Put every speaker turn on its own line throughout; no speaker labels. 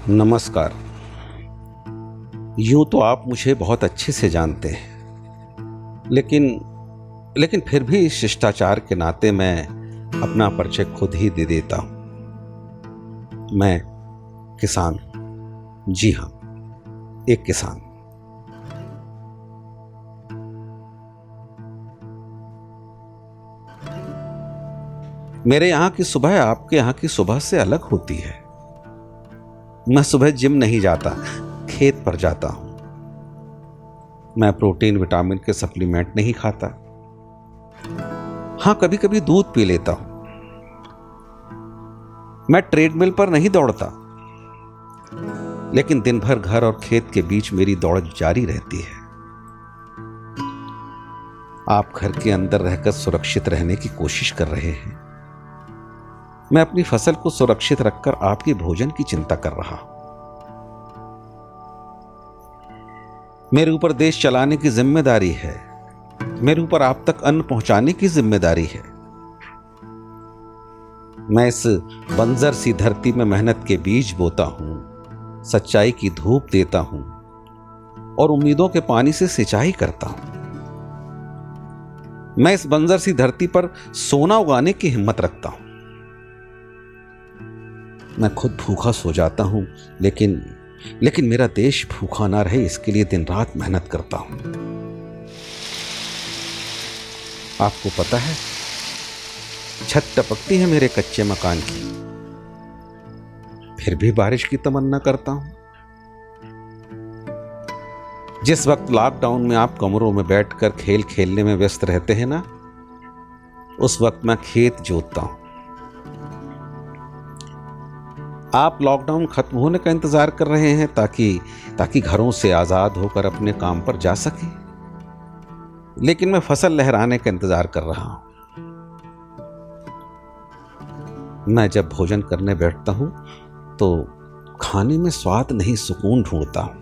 नमस्कार। यूं तो आप मुझे बहुत अच्छे से जानते हैं, लेकिन फिर भी शिष्टाचार के नाते मैं अपना परिचय खुद ही दे देता हूं। मैं किसान हूं। जी हां, एक किसान। मेरे यहां की सुबह आपके यहां की सुबह से अलग होती है। मैं सुबह जिम नहीं जाता, खेत पर जाता हूं। मैं प्रोटीन विटामिन के सप्लीमेंट नहीं खाता। हां, कभी कभी दूध पी लेता हूं। मैं ट्रेडमिल पर नहीं दौड़ता, लेकिन दिन भर घर और खेत के बीच मेरी दौड़ जारी रहती है। आप घर के अंदर रहकर सुरक्षित रहने की कोशिश कर रहे हैं। मैं अपनी फसल को सुरक्षित रखकर आपके भोजन की चिंता कर रहा हूं। मेरे ऊपर देश चलाने की जिम्मेदारी है। मेरे ऊपर आप तक अन्न पहुंचाने की जिम्मेदारी है। मैं इस बंजर सी धरती में मेहनत के बीज बोता हूं, सच्चाई की धूप देता हूं और उम्मीदों के पानी से सिंचाई करता हूं। मैं इस बंजर सी धरती पर सोना उगाने की हिम्मत रखता हूं। मैं खुद भूखा सो जाता हूं, लेकिन मेरा देश भूखा ना रहे, इसके लिए दिन रात मेहनत करता हूं। आपको पता है, छत टपकती है मेरे कच्चे मकान की, फिर भी बारिश की तमन्ना करता हूं। जिस वक्त लॉकडाउन में आप कमरों में बैठकर खेल खेलने में व्यस्त रहते हैं ना, उस वक्त मैं खेत जोतता हूं। आप लॉकडाउन खत्म होने का इंतजार कर रहे हैं ताकि घरों से आजाद होकर अपने काम पर जा सकें, लेकिन मैं फसल लहराने का इंतजार कर रहा हूं। मैं जब भोजन करने बैठता हूं तो खाने में स्वाद नहीं, सुकून ढूंढता हूं।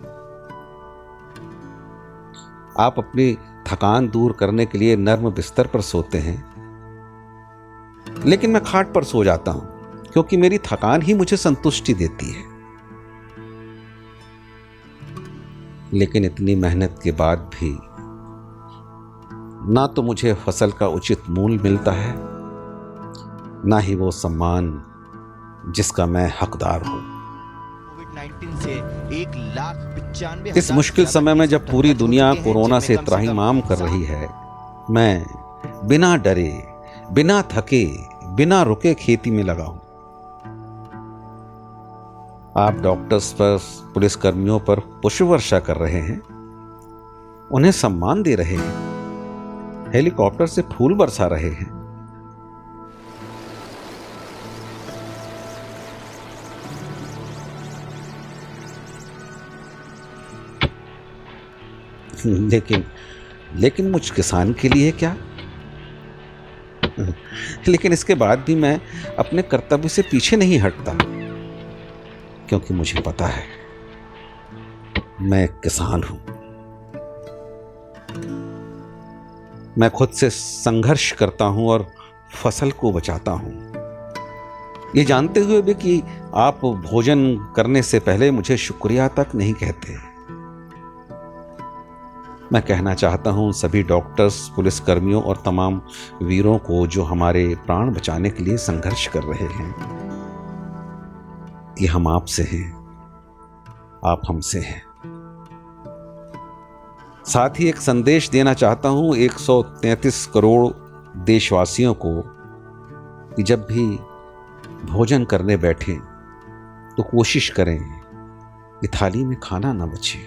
आप अपनी थकान दूर करने के लिए नर्म बिस्तर पर सोते हैं, लेकिन मैं खाट पर सो जाता हूं, क्योंकि मेरी थकान ही मुझे संतुष्टि देती है। लेकिन इतनी मेहनत के बाद भी ना तो मुझे फसल का उचित मूल्य मिलता है, ना ही वो सम्मान जिसका मैं हकदार हूं।
कोविड-19 से 1,95,000
इस मुश्किल समय में जब पूरी दुनिया कोरोना से त्राहिमाम कर रही है, मैं बिना डरे, बिना थके, बिना रुके खेती में लगा हूं। आप डॉक्टर्स पर, पुलिसकर्मियों पर पुष्प वर्षा कर रहे हैं, उन्हें सम्मान दे रहे हैं, हेलीकॉप्टर से फूल बरसा रहे हैं। लेकिन मुझ किसान के लिए क्या? लेकिन इसके बाद भी मैं अपने कर्तव्य से पीछे नहीं हटता, क्योंकि मुझे पता है मैं एक किसान हूं। मैं खुद से संघर्ष करता हूं और फसल को बचाता हूं, ये जानते हुए भी कि आप भोजन करने से पहले मुझे शुक्रिया तक नहीं कहते। मैं कहना चाहता हूं सभी डॉक्टर्स, पुलिसकर्मियों और तमाम वीरों को जो हमारे प्राण बचाने के लिए संघर्ष कर रहे हैं, कि हम आपसे हैं, आप हमसे हैं। साथ ही एक संदेश देना चाहता हूं 133 करोड़ देशवासियों को कि जब भी भोजन करने बैठें तो कोशिश करें कि थाली में खाना ना बचे।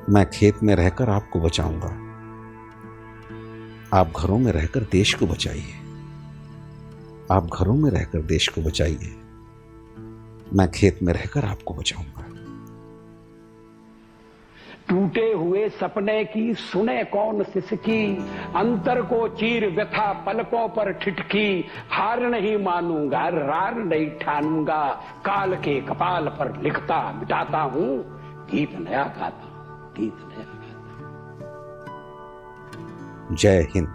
मैं खेत में रहकर आपको बचाऊंगा, आप घरों में रहकर देश को बचाइए। आप घरों में रहकर देश को बचाइए, मैं खेत में रहकर आपको बचाऊंगा।
टूटे हुए सपने की सुने कौन सिसकी, अंतर को चीर व्यथा पलकों पर ठिठकी। हार नहीं मानूंगा, रार नहीं ठानूंगा, काल के कपाल पर लिखता मिटाता हूं, गीत नया गाता, गीत नया गाता।
जय हिंद।